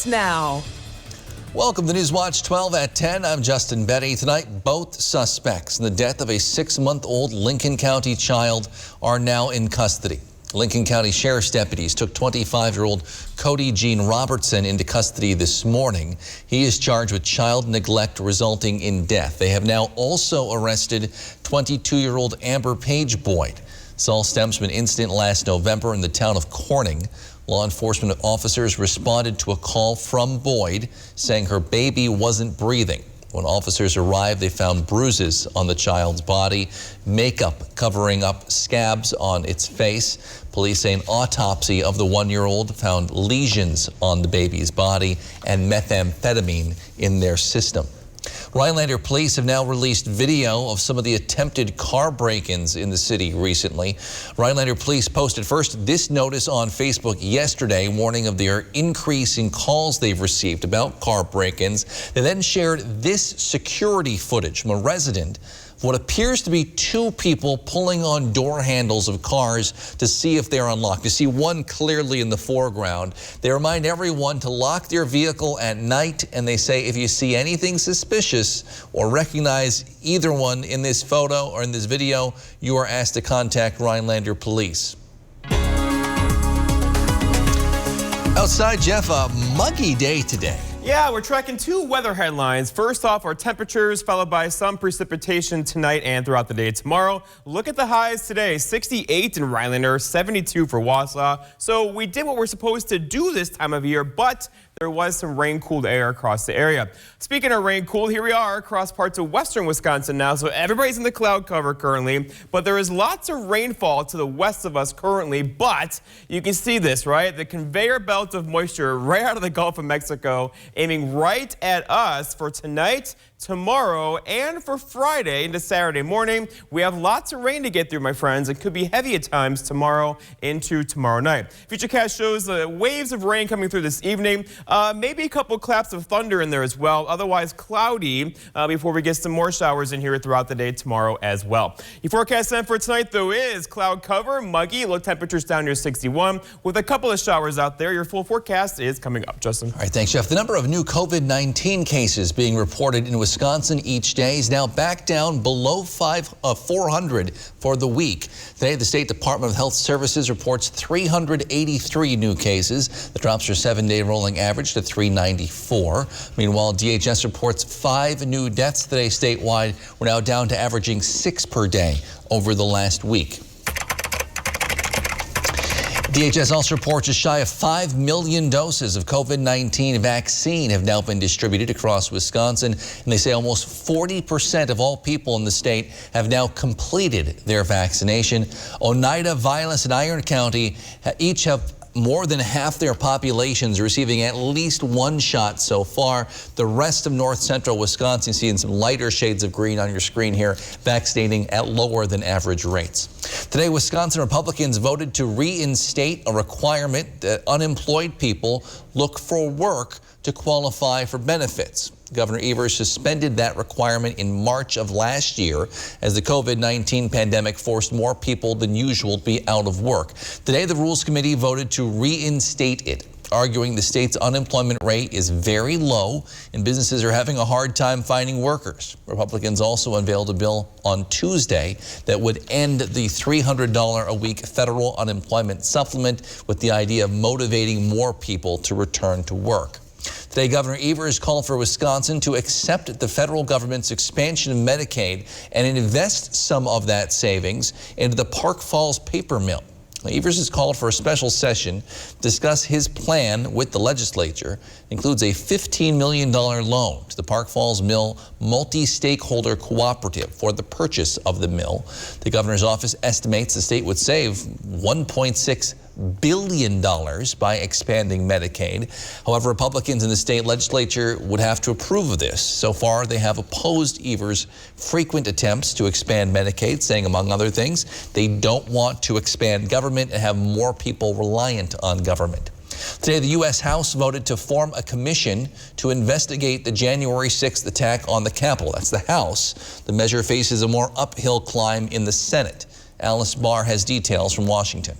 Now. Welcome to Newswatch 12 at 10. I'm Justin Betty. Tonight, both suspects in the death of a 6-month-old Lincoln County child are now in custody. Lincoln County Sheriff's deputies took 25-year-old Cody Gene Robertson into custody this morning. He is charged with child neglect resulting in death. They have now also arrested 22-year-old Amber Page Boyd. This all stems from an incident last November in the town of Corning. Law enforcement officers responded to a call from Boyd saying her baby wasn't breathing. When officers arrived, they found bruises on the child's body, makeup covering up scabs on its face. Police say an autopsy of the 1-year-old found lesions on the baby's body and methamphetamine in their system. Rhinelander police have now released video of some of the attempted car break-ins in the city recently. Rhinelander police posted first this notice on Facebook yesterday, warning of their increase in calls they've received about car break-ins. They then shared this security footage from a resident of what appears to be 2 people pulling on door handles of cars to see if they're unlocked. You see one clearly in the foreground. They remind everyone to lock their vehicle at night, and they say if you see anything suspicious or recognize either one in this photo or in this video, you are asked to contact Rhinelander police. Outside, Jeff, a muggy day today. Yeah, we're tracking 2 weather headlines. First off, our temperatures, followed by some precipitation tonight and throughout the day tomorrow. Look at the highs today, 68 in Rhinelander, 72 for Wausau. So we did what we're supposed to do this time of year, but there was some rain-cooled air across the area. Speaking of rain-cooled, here we are across parts of western Wisconsin now, so everybody's in the cloud cover currently, but there is lots of rainfall to the west of us currently, but you can see this, right? The conveyor belt of moisture right out of the Gulf of Mexico, aiming right at us for tonight, tomorrow, and for Friday into Saturday morning. We have lots of rain to get through, my friends. It could be heavy at times tomorrow into tomorrow night. Futurecast shows the waves of rain coming through this evening. Maybe a couple claps of thunder in there as well. Otherwise cloudy before we get some more showers in here throughout the day tomorrow as well. Your forecast then for tonight, though, is cloud cover, muggy, low temperatures down near 61 with a couple of showers out there. Your full forecast is coming up. Justin. All right, thanks, Jeff. The number of new COVID-19 cases being reported in Wisconsin each day is now back down below 400 for the week. Today, the State Department of Health Services reports 383 new cases. The drops are 7-day rolling average to 394. Meanwhile, DHS reports 5 new deaths today statewide. We're now down to averaging 6 per day over the last week. DHS also reports just shy of 5 million doses of COVID-19 vaccine have now been distributed across Wisconsin, and they say almost 40% of all people in the state have now completed their vaccination. Oneida, Vilas, and Iron County each have more than half their populations receiving at least 1 shot so far. The rest of north central Wisconsin, seeing some lighter shades of green on your screen here, vaccinating at lower than average rates. Today, Wisconsin Republicans voted to reinstate a requirement that unemployed people look for work to qualify for benefits. Governor Evers suspended that requirement in March of last year as the COVID-19 pandemic forced more people than usual to be out of work. Today, the Rules Committee voted to reinstate it, arguing the state's unemployment rate is very low and businesses are having a hard time finding workers. Republicans also unveiled a bill on Tuesday that would end the $300 a week federal unemployment supplement with the idea of motivating more people to return to work. Today, Governor Evers called for Wisconsin to accept the federal government's expansion of Medicaid and invest some of that savings into the Park Falls paper mill. Evers has called for a special session to discuss his plan with the legislature. It includes a $15 million loan to the Park Falls Mill multi-stakeholder cooperative for the purchase of the mill. The governor's office estimates the state would save $1.6 billion by expanding Medicaid. However, Republicans in the state legislature would have to approve of this. So far, they have opposed Evers' frequent attempts to expand Medicaid, saying, among other things, they don't want to expand government and have more people reliant on government. Today, the U.S. House voted to form a commission to investigate the January 6th attack on the Capitol. That's the House. The measure faces a more uphill climb in the Senate. Alice Barr has details from Washington.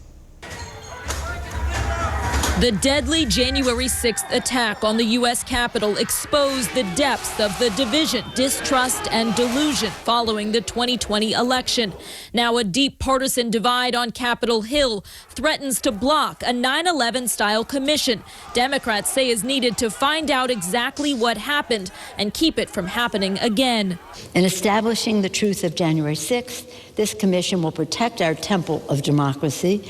The deadly January 6th attack on the U.S. Capitol exposed the depths of the division, distrust, and delusion following the 2020 election. Now a deep partisan divide on Capitol Hill threatens to block a 9/11-style commission Democrats say is needed to find out exactly what happened and keep it from happening again. In establishing the truth of January 6th, this commission will protect our temple of democracy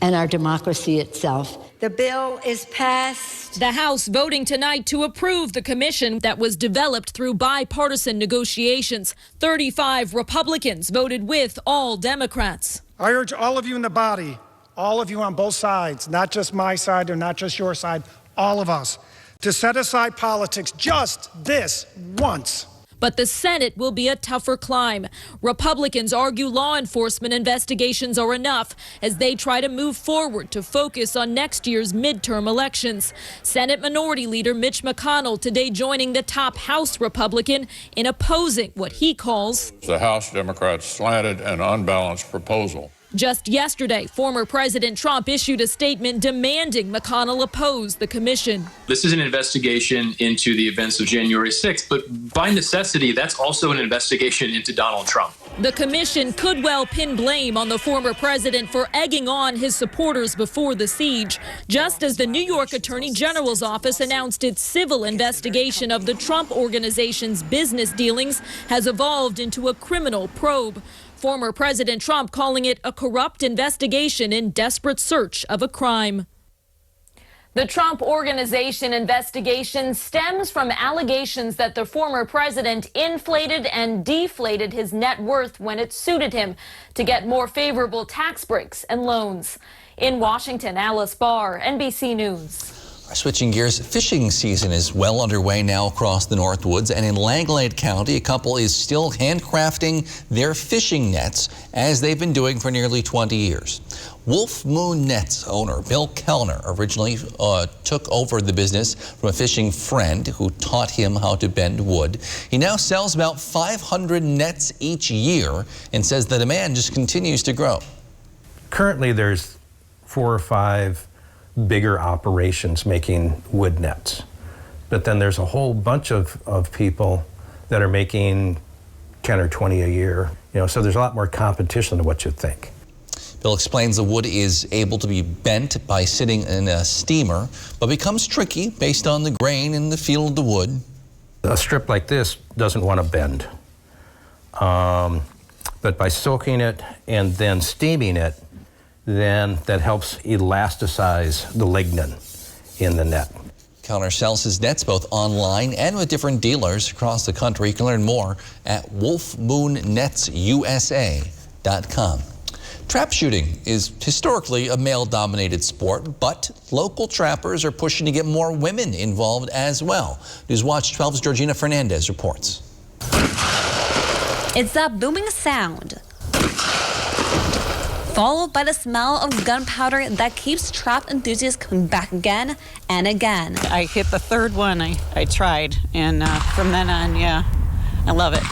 and our democracy itself. The bill is passed. The House voting tonight to approve the commission that was developed through bipartisan negotiations. 35 Republicans voted with all Democrats. I urge all of you in the body, all of you on both sides, not just my side or not just your side, all of us, to set aside politics just this once. But the Senate will be a tougher climb. Republicans argue law enforcement investigations are enough as they try to move forward to focus on next year's midterm elections. Senate Minority Leader Mitch McConnell today joining the top House Republican in opposing what he calls the House Democrats' slanted and unbalanced proposal. Just yesterday, former President Trump issued a statement demanding McConnell oppose the commission. This is an investigation into the events of January 6th, but by necessity, that's also an investigation into Donald Trump. The commission could well pin blame on the former president for egging on his supporters before the siege, just as the New York Attorney General's office announced its civil investigation of the Trump Organization's business dealings has evolved into a criminal probe. Former President Trump calling it a corrupt investigation in desperate search of a crime. The Trump Organization investigation stems from allegations that the former president inflated and deflated his net worth when it suited him to get more favorable tax breaks and loans. In Washington, Alice Barr, NBC News. Switching gears, fishing season is well underway now across the Northwoods, and in Langlade County, a couple is still handcrafting their fishing nets as they've been doing for nearly 20 years. Wolf Moon Nets owner Bill Kellner originally took over the business from a fishing friend who taught him how to bend wood. He now sells about 500 nets each year and says the demand just continues to grow. Currently, there's 4 or 5 bigger operations making wood nets. But then there's a whole bunch of people that are making 10 or 20 a year. So there's a lot more competition than what you'd think. Bill explains the wood is able to be bent by sitting in a steamer, but becomes tricky based on the grain and the feel of the wood. A strip like this doesn't want to bend. But by soaking it and then steaming it, then that helps elasticize the lignin in the net. Kellner sells his nets both online and with different dealers across the country. You can learn more at wolfmoonnetsusa.com. Trap shooting is historically a male-dominated sport, but local trappers are pushing to get more women involved as well. News Watch 12's Georgina Fernandez reports. It's that booming sound, followed by the smell of gunpowder that keeps trap enthusiasts coming back again and again. I hit the third one I tried, and from then on, yeah, I love it.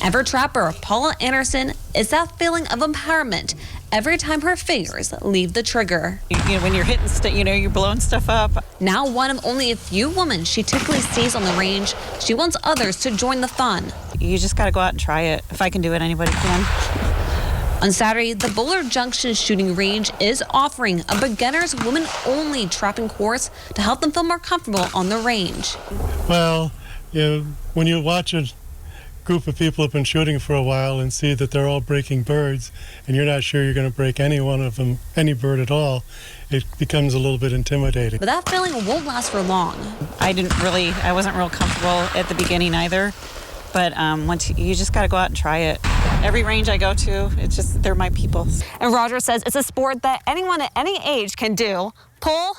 And for trapper Paula Anderson, it's that feeling of empowerment every time her fingers leave the trigger. When you're hitting, you're blowing stuff up. Now one of only a few women she typically sees on the range, she wants others to join the fun. You just got to go out and try it. If I can do it, anybody can. On Saturday, the Boulder Junction shooting range is offering a beginner's women-only trapping course to help them feel more comfortable on the range. Well, when you watch a group of people who've been shooting for a while and see that they're all breaking birds, and you're not sure you're going to break any one of them, any bird at all, it becomes a little bit intimidating. But that feeling won't last for long. I wasn't real comfortable at the beginning either. But once you just got to go out and try it. Every range I go to, it's just, they're my people. And Roger says it's a sport that anyone at any age can do. Pull.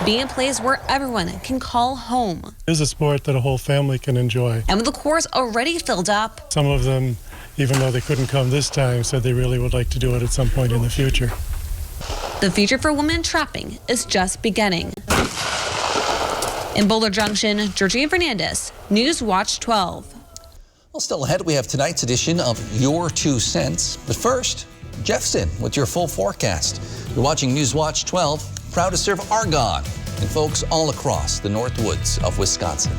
Be a place where everyone can call home. It is a sport that a whole family can enjoy. And with the course already filled up, some of them, even though they couldn't come this time, said they really would like to do it at some point in the future. The future for women in trapping is just beginning. In Boulder Junction, Georgina Fernandez, News Watch 12. Well, still ahead, we have tonight's edition of Your 2 Cents. But first, Jeff's in with your full forecast. You're watching Newswatch 12, proud to serve Argonne and folks all across the North Woods of Wisconsin.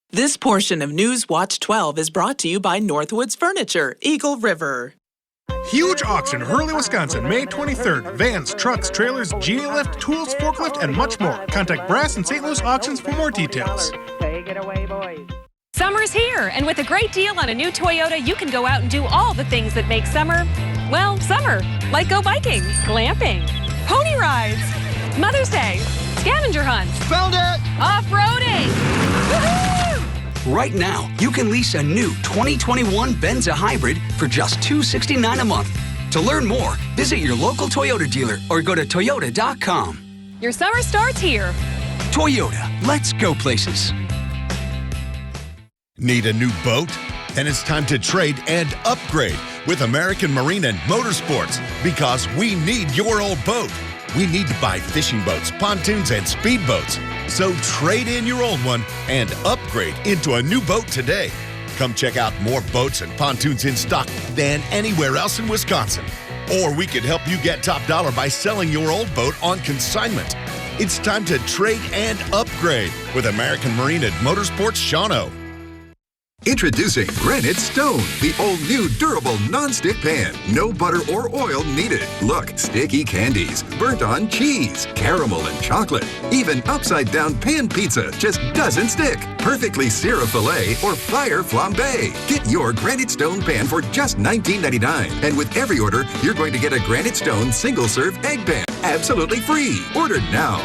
This portion of Newswatch 12 is brought to you by Northwoods Furniture, Eagle River. Huge auction, Hurley, Wisconsin, May 23rd. Vans, trucks, trailers, genie lift, tools, forklift, and much more. Contact Brass and St. Louis Auctions for more details. Take it away, boys. Summer's here, and with a great deal on a new Toyota, you can go out and do all the things that make summer, well, summer. Like go biking, glamping, pony rides, Mother's Day, scavenger hunts. Found it! Off-roading. Woohoo! Right now, you can lease a new 2021 Benza Hybrid for just $269 a month. To learn more, visit your local Toyota dealer or go to toyota.com. Your summer starts here. Toyota, let's go places. Need a new boat? Then it's time to trade and upgrade with American Marine and Motorsports, because we need your old boat. We need to buy fishing boats, pontoons, and speedboats. So trade in your old one and upgrade into a new boat today. Come check out more boats and pontoons in stock than anywhere else in Wisconsin. Or we could help you get top dollar by selling your old boat on consignment. It's time to trade and upgrade with American Marine and Motorsports Shawano. Introducing Granite Stone, the all-new durable non-stick pan. No butter or oil needed. Look, sticky candies, burnt-on cheese, caramel and chocolate. Even upside-down pan pizza just doesn't stick. Perfectly sear a filet or fire flambe. Get your Granite Stone pan for just $19.99. And with every order, you're going to get a Granite Stone single-serve egg pan. Absolutely free. Order now.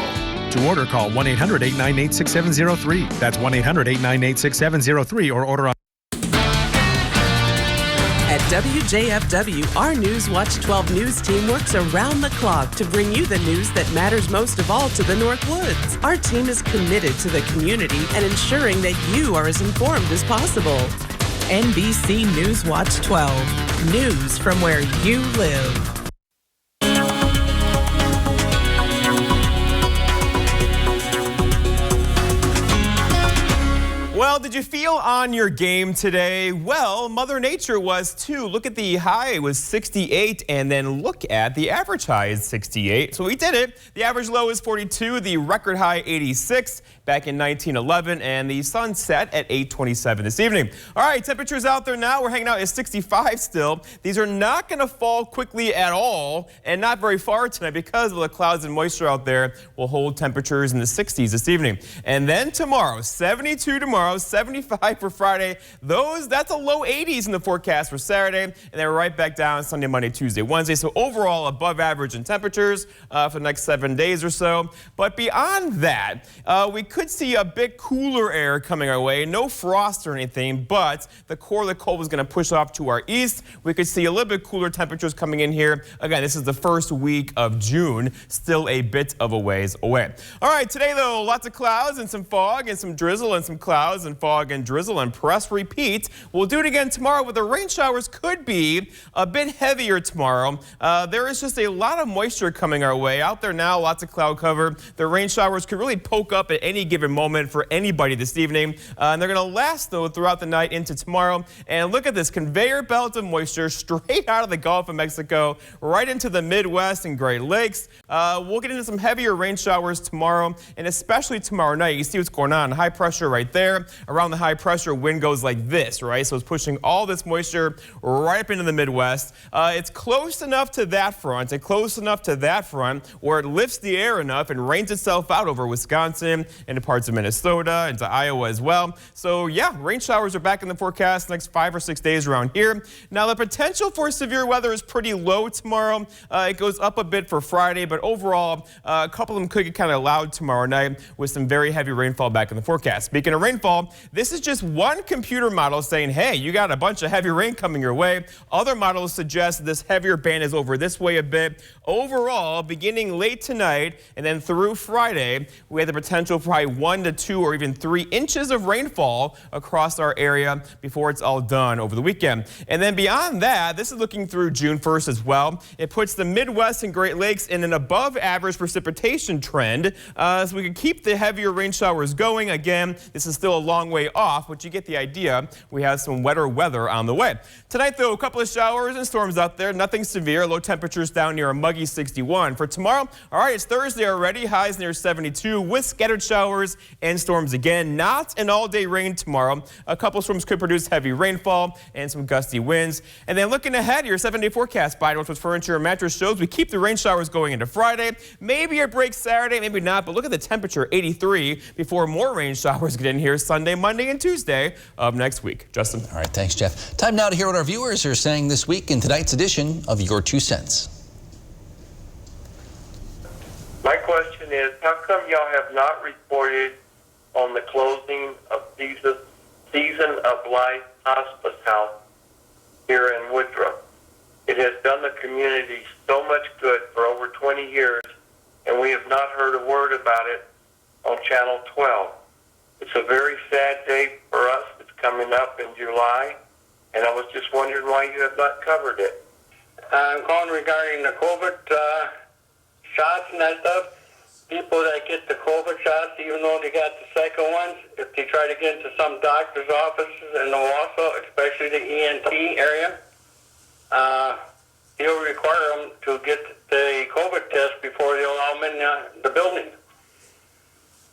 To order, call 1-800-898-6703. That's 1-800-898-6703 or order on. At WJFW, our Newswatch 12 news team works around the clock to bring you the news that matters most of all to the North Woods. Our team is committed to the community and ensuring that you are as informed as possible. NBC Newswatch 12, news from where you live. Well, did you feel on your game today? Well, Mother Nature was too. Look at the high, it was 68, and then look at the average high is 68. So we did it. The average low is 42, the record high 86 back in 1911, and the sun set at 8:27 this evening. All right, temperatures out there now. We're hanging out at 65 still. These are not going to fall quickly at all, and not very far tonight because of the clouds and moisture out there will hold temperatures in the 60s this evening. And then tomorrow, 72 tomorrow, 75 for Friday. That's a low 80s in the forecast for Saturday, and then right back down Sunday, Monday, Tuesday, Wednesday. So overall, above average in temperatures for the next 7 days or so. But beyond that, we could see a bit cooler air coming our way. No frost or anything, but the core of the cold is going to push off to our east. We could see a little bit cooler temperatures coming in here. Again, this is the first week of June, still a bit of a ways away. All right, today though, lots of clouds and some fog and some drizzle and some clouds and fog and drizzle and press repeat. We'll do it again tomorrow, but the rain showers could be a bit heavier tomorrow. There is just a lot of moisture coming our way. Out there now, lots of cloud cover. The rain showers could really poke up at any given moment for anybody this evening. And they're going to last, though, throughout the night into tomorrow. And look at this conveyor belt of moisture straight out of the Gulf of Mexico, right into the Midwest and Great Lakes. We'll get into some heavier rain showers tomorrow, and especially tomorrow night. You see what's going on. High pressure right there. Around the high pressure, wind goes like this, right? So it's pushing all this moisture right up into the Midwest. It's close enough to that front and close enough to that front where it lifts the air enough and rains itself out over Wisconsin and parts of Minnesota, into Iowa as well. So yeah, rain showers are back in the forecast the next 5 or 6 days around here. Now the potential for severe weather is pretty low tomorrow. It goes up a bit for Friday, but overall, a couple of them could get kind of loud tomorrow night with some very heavy rainfall back in the forecast. Speaking of rainfall, this is just one computer model saying, hey, you got a bunch of heavy rain coming your way. Other models suggest this heavier band is over this way a bit. Overall, beginning late tonight and then through Friday, we have the potential for probably 1 to 2 or even 3 inches of rainfall across our area before it's all done over the weekend. And then beyond that, this is looking through June 1st as well. It puts the Midwest and Great Lakes in an above average precipitation trend. So we can keep the heavier rain showers going. Again, this is still a long long way off, but you get the idea. We have some wetter weather on the way. Tonight, though, a couple of showers and storms out there. Nothing severe. Low temperatures down near a muggy 61. For tomorrow, all right, it's Thursday already. Highs near 72 with scattered showers and storms again. Not an all-day rain tomorrow. A couple storms could produce heavy rainfall and some gusty winds. And then looking ahead, your 7-day forecast by Northwest Furniture and Mattress shows we keep the rain showers going into Friday. Maybe it breaks Saturday, maybe not, but look at the temperature, 83, before more rain showers get in here Sunday, Monday, and Tuesday of next week. Justin. All right, thanks, Jeff. Time now to hear what our viewers are saying this week in tonight's edition of Your 2 Cents. My question is, how come y'all have not reported on the closing of Season of Life Hospice House here in Woodruff? It has done the community so much good for over 20 years, and we have not heard a word about it on Channel 12. It's a very sad day for us. It's coming up in July, and I was just wondering why you have not covered it. I'm calling regarding the COVID shots and that stuff. People that get the COVID shots, even though they got the second ones, if they try to get into some doctor's offices in the Wausau, especially the ENT area, he'll require them to get the COVID test before they'll allow them in the building.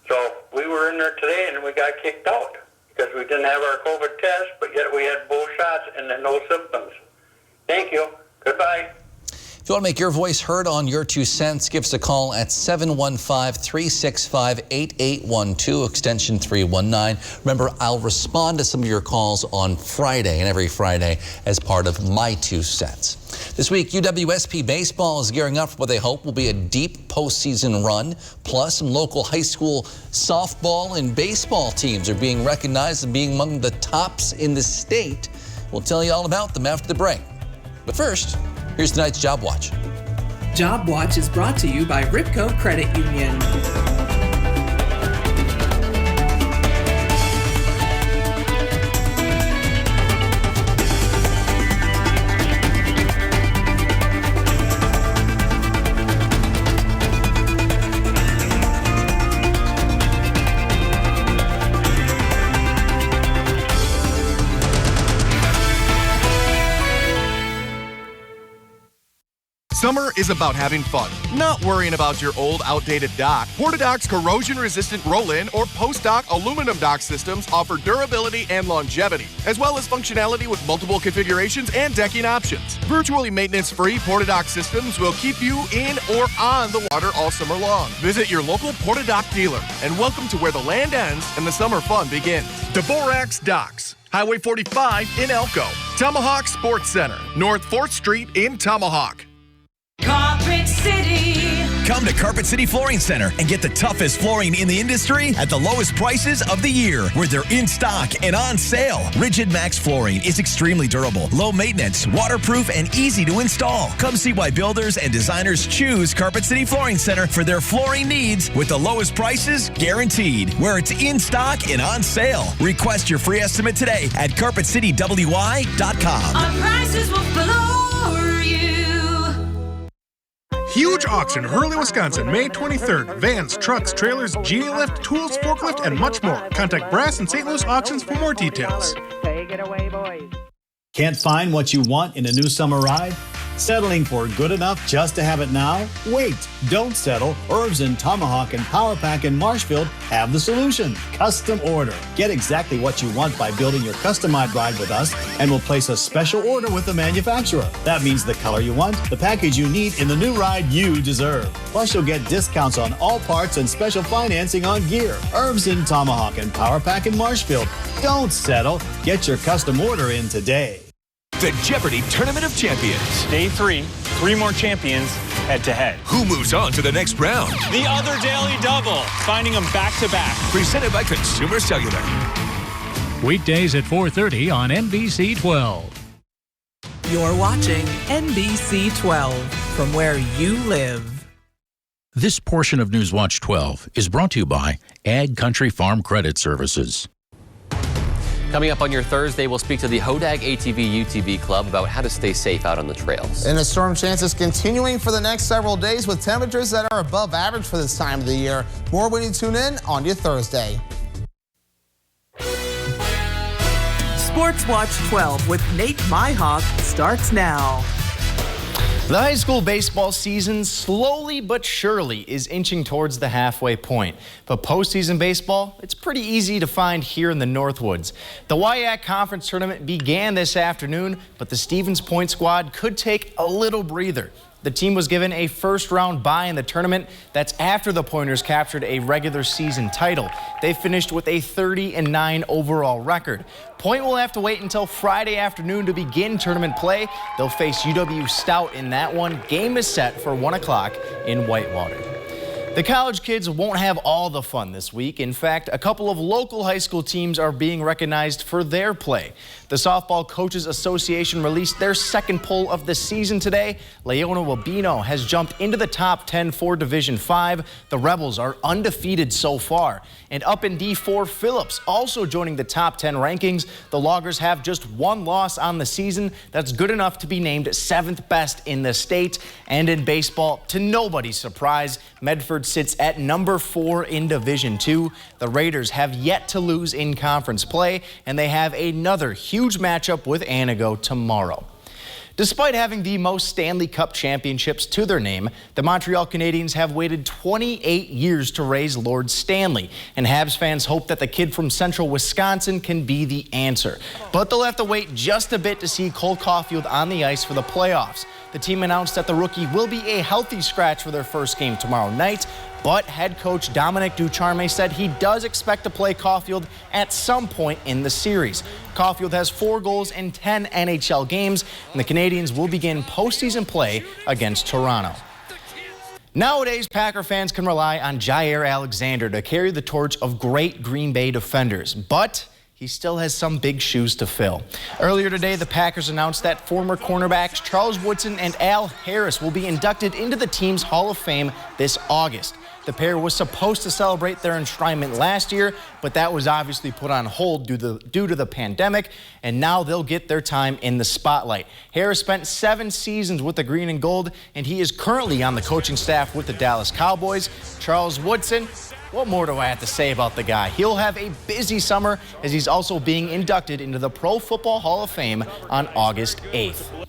So we were in there today and we got kicked out because we didn't have our COVID test, but yet we had both shots and then no symptoms. Thank you. Goodbye. If you want to make your voice heard on Your 2 Cents, give us a call at 715-365-8812, extension 319. Remember, I'll respond to some of your calls on Friday and every Friday as part of My 2 Cents. This week, UWSP baseball is gearing up for what they hope will be a deep postseason run. Plus, some local high school softball and baseball teams are being recognized as being among the tops in the state. We'll tell you all about them after the break. But first, here's tonight's Job Watch. Job Watch is brought to you by Ripco Credit Union. Summer is about having fun, not worrying about your old, outdated dock. Portadoc's corrosion-resistant roll-in or post-dock aluminum dock systems offer durability and longevity, as well as functionality with multiple configurations and decking options. Virtually maintenance-free Portadoc systems will keep you in or on the water all summer long. Visit your local Portadoc dealer and welcome to where the land ends and the summer fun begins. Dvorak's Docks, Highway 45 in Elko. Tomahawk Sports Center, North 4th Street in Tomahawk. Carpet City. Come to Carpet City Flooring Center and get the toughest flooring in the industry at the lowest prices of the year, where they're in stock and on sale. Rigid Max flooring is extremely durable, low maintenance, waterproof, and easy to install. Come see why builders and designers choose Carpet City Flooring Center for their flooring needs, with the lowest prices guaranteed, where it's in stock and on sale. Request your free estimate today at carpetcitywy.com. Our prices will floor you. Huge auction, Hurley, Wisconsin, May 23rd. Vans, trucks, trailers, genie lift, tools, forklift, and much more. Contact Brass and St. Louis Auctions for more details. Take it away, boys. Can't find what you want in a new summer ride? Settling for good enough just to have it now? Wait, don't settle. Herbs in Tomahawk and Power Pack in Marshfield have the solution. Custom order. Get exactly what you want by building your customized ride with us, and we'll place a special order with the manufacturer. That means the color you want, the package you need in the new ride you deserve. Plus, you'll get discounts on all parts and special financing on gear. Herbs in Tomahawk and Power Pack in Marshfield. Don't settle. Get your custom order in today. The Jeopardy Tournament of Champions. Day 3, 3 more champions head-to-head. Who moves on to the next round? The other Daily Double, finding them back-to-back. Presented by Consumer Cellular. Weekdays at 4:30 on NBC 12. You're watching NBC 12 from where you live. This portion of Newswatch 12 is brought to you by Ag Country Farm Credit Services. Coming up on your Thursday, we'll speak to the Hodag ATV-UTV Club about how to stay safe out on the trails. And the storm chances continuing for the next several days with temperatures that are above average for this time of the year. More when you tune in on your Thursday. Sports Watch 12 with Nate Myhawk starts now. The high school baseball season slowly but surely is inching towards the halfway point. But postseason baseball, it's pretty easy to find here in the Northwoods. The WIAC Conference Tournament began this afternoon, but the Stevens Point squad could take a little breather. The team was given a first-round bye in the tournament. That's after the Pointers captured a regular season title. They finished with a 30-9 overall record. Point will have to wait until Friday afternoon to begin tournament play. They'll face UW Stout in that one. Game is set for 1 o'clock in Whitewater. The college kids won't have all the fun this week. In fact, a couple of local high school teams are being recognized for their play. The Softball Coaches Association released their second poll of the season today. Leona Wabino has jumped into the top 10 for Division 5. The Rebels are undefeated so far. And up in D4, Phillips also joining the top 10 rankings. The Loggers have just one loss on the season. That's good enough to be named 7th best in the state. And in baseball, to nobody's surprise, Medford sits at number 4 in Division 2. The Raiders have yet to lose in conference play, and they have another huge matchup with Anago tomorrow. Despite having the most Stanley Cup championships to their name, the Montreal Canadiens have waited 28 years to raise Lord Stanley, and Habs fans hope that the kid from central Wisconsin can be the answer. But they'll have to wait just a bit to see Cole Caulfield on the ice for the playoffs. The team announced that the rookie will be a healthy scratch for their first game tomorrow night, but head coach Dominic Ducharme said he does expect to play Caulfield at some point in the series. Caulfield has 4 goals in 10 NHL games, and the Canadiens will begin postseason play against Toronto. Nowadays, Packer fans can rely on Jair Alexander to carry the torch of great Green Bay defenders, but he still has some big shoes to fill. Earlier today, the Packers announced that former cornerbacks Charles Woodson and Al Harris will be inducted into the team's Hall of Fame this August. The pair was supposed to celebrate their enshrinement last year, but that was obviously put on hold due to the pandemic, and now they'll get their time in the spotlight. Harris spent 7 seasons with the Green and Gold, and he is currently on the coaching staff with the Dallas Cowboys. Charles Woodson, what more do I have to say about the guy? He'll have a busy summer as he's also being inducted into the Pro Football Hall of Fame on August 8th.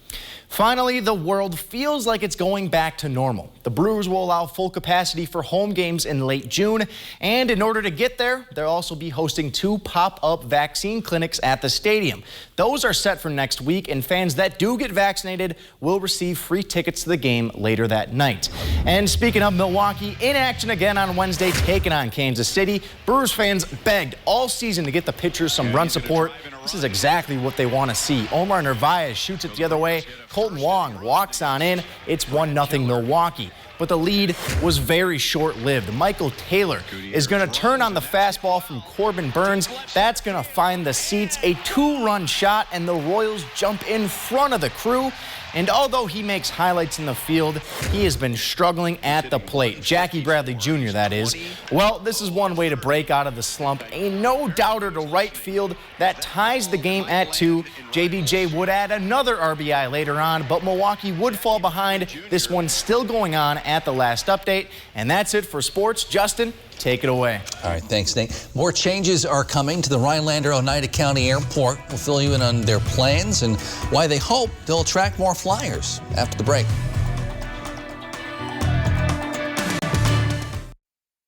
Finally, the world feels like it's going back to normal. The Brewers will allow full capacity for home games in late June, and in order to get there, they'll also be hosting 2 pop-up vaccine clinics at the stadium. Those are set for next week, and fans that do get vaccinated will receive free tickets to the game later that night. And speaking of Milwaukee, in action again on Wednesday, taking on Kansas City. Brewers fans begged all season to get the pitchers some run support. This is exactly what they want to see. Omar Narvaez shoots it the other way. Colton Wong walks on in. It's 1-0 Milwaukee. But the lead was very short-lived. Michael Taylor is going to turn on the fastball from Corbin Burns. That's going to find the seats. A 2-run shot, and the Royals jump in front of the Crew. And although he makes highlights in the field, he has been struggling at the plate. Jackie Bradley Jr., that is. Well, this is one way to break out of the slump. A no-doubter to right field that ties the game at 2. JBJ would add another RBI later on, but Milwaukee would fall behind. This one's still going on at the last update. And that's it for sports. Justin, take it away. All right, thanks, Nate. More changes are coming to the Rhinelander Oneida County Airport. We'll fill you in on their plans and why they hope they'll attract more flyers after the break.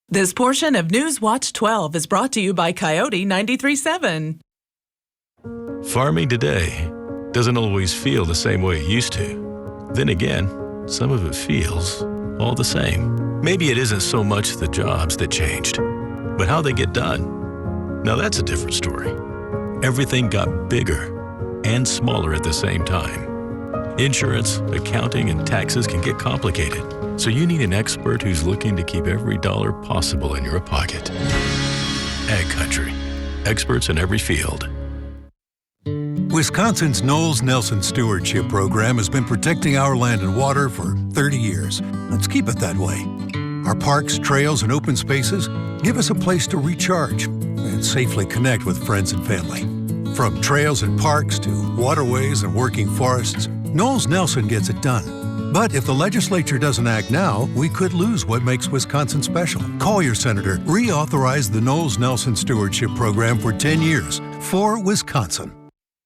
This portion of News Watch 12 is brought to you by Coyote 93.7. Farming today doesn't always feel the same way it used to. Then again, some of it feels all the same. Maybe it isn't so much the jobs that changed, but how they get done. Now that's a different story. Everything got bigger and smaller at the same time. Insurance, accounting, and taxes can get complicated, so you need an expert who's looking to keep every dollar possible in your pocket. Ag Country. Experts in every field. Wisconsin's Knowles Nelson Stewardship Program has been protecting our land and water for 30 years. Let's keep it that way. Our parks, trails, and open spaces give us a place to recharge and safely connect with friends and family. From trails and parks to waterways and working forests, Knowles Nelson gets it done. But if the legislature doesn't act now, we could lose what makes Wisconsin special. Call your senator. Reauthorize the Knowles Nelson Stewardship Program for 10 years for Wisconsin.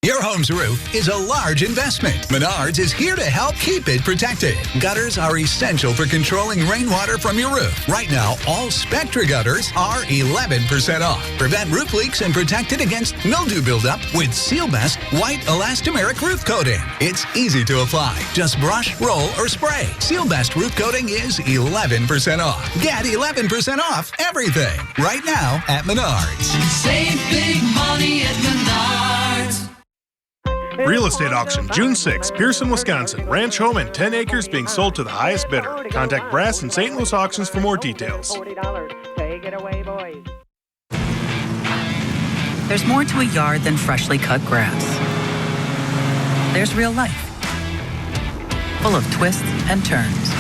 Your home's roof is a large investment. Menards is here to help keep it protected. Gutters are essential for controlling rainwater from your roof. Right now, all Spectra gutters are 11% off. Prevent roof leaks and protect it against mildew buildup with Sealbest White Elastomeric Roof Coating. It's easy to apply. Just brush, roll, or spray. Sealbest Roof Coating is 11% off. Get 11% off everything right now at Menards. Save big money at Menards. Real estate auction, June 6, Pearson, Wisconsin. Ranch home and 10 acres being sold to the highest bidder. Contact Brass and St. Louis Auctions for more details. Take it away, boys. There's more to a yard than freshly cut grass. There's real life, full of twists and turns.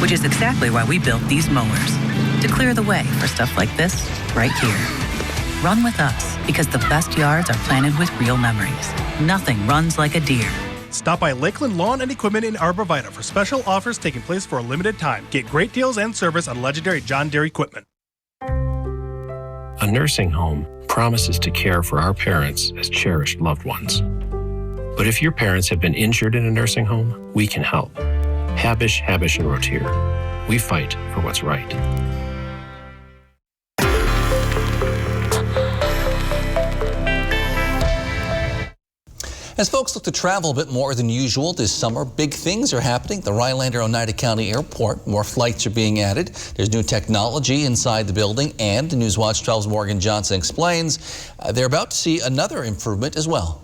Which is exactly why we built these mowers, to clear the way for stuff like this right here. Run with us, because the best yards are planted with real memories. Nothing runs like a deer. Stop by Lakeland Lawn and Equipment in Arbor Vitae for special offers taking place for a limited time. Get great deals and service on legendary John Deere equipment. A nursing home promises to care for our parents as cherished loved ones. But if your parents have been injured in a nursing home, we can help. Habish, Habish, and Rotier. We fight for what's right. As folks look to travel a bit more than usual this summer, big things are happening at the Rhinelander-Oneida County Airport. More flights are being added. There's new technology inside the building, and Newswatch 12's Morgan Johnson explains they're about to see another improvement as well.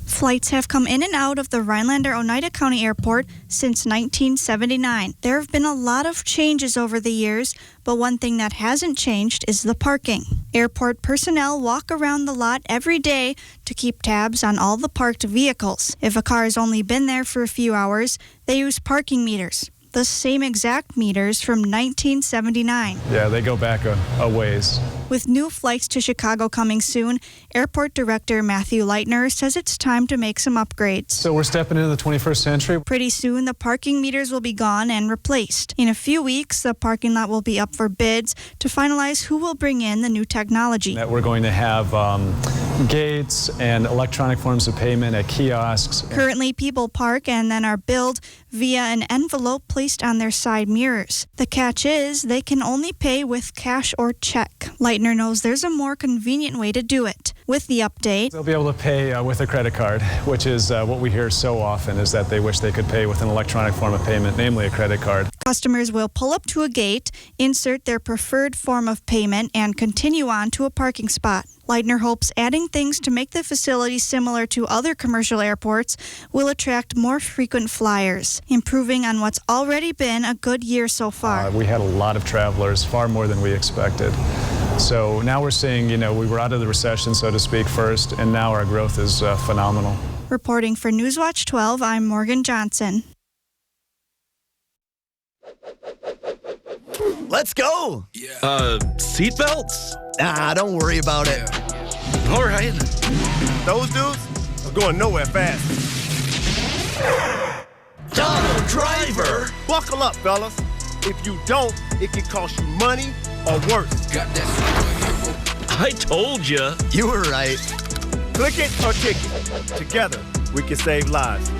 Flights have come in and out of the Rhinelander-Oneida County Airport since 1979. There have been a lot of changes over the years, but one thing that hasn't changed is the parking. Airport personnel walk around the lot every day to keep tabs on all the parked vehicles. If a car has only been there for a few hours, they use parking meters. The same exact meters from 1979. Yeah, they go back a ways. With new flights to Chicago coming soon, Airport Director Matthew Leitner says it's time to make some upgrades. So we're stepping into the 21st century. Pretty soon, the parking meters will be gone and replaced. In a few weeks, the parking lot will be up for bids to finalize who will bring in the new technology. That we're going to have gates and electronic forms of payment at kiosks. Currently, people park and then are billed via an envelope placed on their side mirrors. The catch is they can only pay with cash or check. Leitner knows there's a more convenient way to do it. With the update, they'll be able to pay with a credit card, which is what we hear so often, is that they wish they could pay with an electronic form of payment, namely a credit card. Customers will pull up to a gate, insert their preferred form of payment, and continue on to a parking spot. Leitner hopes adding things to make the facility similar to other commercial airports will attract more frequent flyers, improving on what's already been a good year so far. We had a lot of travelers, far more than we expected. So now we're seeing, we were out of the recession, so to speak, first, and now our growth is phenomenal. Reporting for Newswatch 12, I'm Morgan Johnson. Let's go. Seatbelts? Nah, don't worry about it. All right. Those dudes are going nowhere fast. Donald Driver! Buckle up, fellas. If you don't, it can cost you money or worse. Got that. I told you. You were right. Click it or kick it. Together, we can save lives.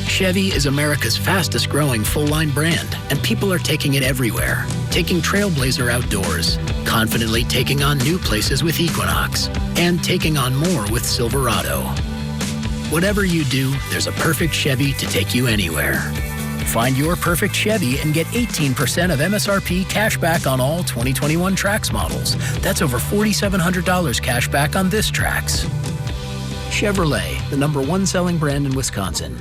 Chevy is America's fastest growing full-line brand, and people are taking it everywhere. Taking Trailblazer outdoors, confidently taking on new places with Equinox, and taking on more with Silverado. Whatever you do, there's a perfect Chevy to take you anywhere. Find your perfect Chevy and get 18% of MSRP cash back on all 2021 Trax models. That's over $4,700 cash back on this Trax. Chevrolet, the #1 selling brand in Wisconsin.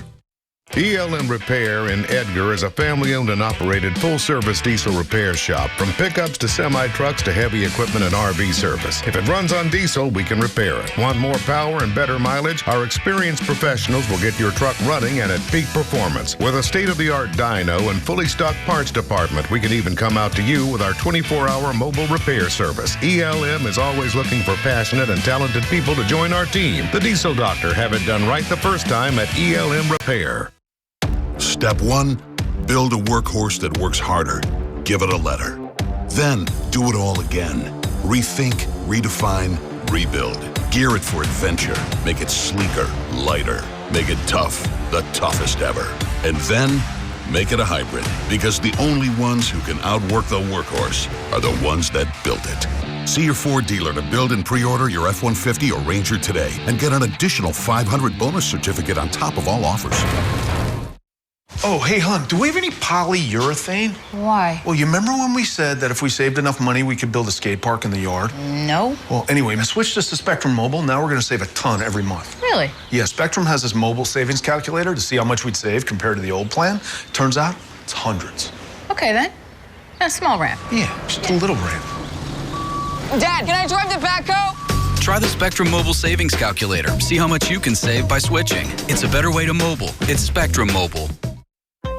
ELM Repair in Edgar is a family-owned and operated full-service diesel repair shop. From pickups to semi-trucks to heavy equipment and RV service. If it runs on diesel, we can repair it. Want more power and better mileage? Our experienced professionals will get your truck running and at peak performance. With a state-of-the-art dyno and fully stocked parts department, we can even come out to you with our 24-hour mobile repair service. ELM is always looking for passionate and talented people to join our team. The Diesel Doctor. Have it done right the first time at ELM Repair. Step 1, build a workhorse that works harder. Give it a letter. Then do it all again. Rethink, redefine, rebuild. Gear it for adventure. Make it sleeker, lighter. Make it tough, the toughest ever. And then make it a hybrid, because the only ones who can outwork the workhorse are the ones that built it. See your Ford dealer to build and pre-order your F-150 or Ranger today and get an additional $500 bonus certificate on top of all offers. Oh, hey, hon, do we have any polyurethane? Why? Well, you remember when we said that if we saved enough money, we could build a skate park in the yard? No. Well, anyway, I switched this to Spectrum Mobile. Now we're going to save a ton every month. Really? Yeah, Spectrum has this mobile savings calculator to see how much we'd save compared to the old plan. Turns out it's hundreds. Okay, then. A small ramp. Yeah, just a little ramp. Dad, can I drive the backhoe? Try the Spectrum Mobile Savings Calculator. See how much you can save by switching. It's a better way to mobile. It's Spectrum Mobile.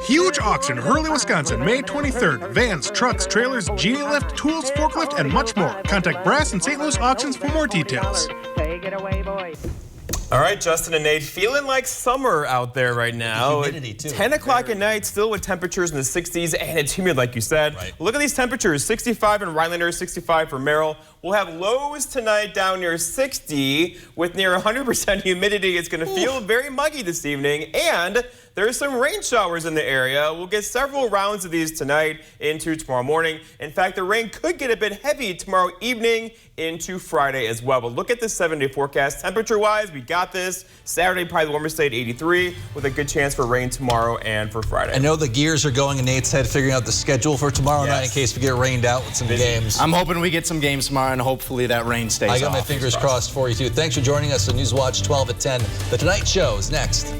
Huge auction, Hurley, Wisconsin, May 23rd. Vans, trucks, trailers, Genie Lift, tools, forklift, and much more. Contact Brass and St. Louis Auctions for more details. Take it away, boys. All right, Justin and Nate, feeling like summer out there right now. The humidity, too. 10 o'clock at night, still with temperatures in the 60s, and it's humid, like you said. Right. Look at these temperatures, 65 in Rhinelander, 65 for Merrill. We'll have lows tonight down near 60 with near 100% humidity. It's going to feel very muggy this evening, and there's some rain showers in the area. We'll get several rounds of these tonight into tomorrow morning. In fact, the rain could get a bit heavy tomorrow evening into Friday as well. But look at this 7-day forecast. Temperature-wise, we got this. Saturday, probably the warmest day at 83, with a good chance for rain tomorrow and for Friday. I know the gears are going in Nate's head figuring out the schedule for tomorrow night in case we get rained out with some games. I'm hoping we get some games tomorrow, and hopefully that rain stays off. I got my fingers crossed for you, too. Thanks for joining us on Newswatch 12 at 10. The Tonight Show is next.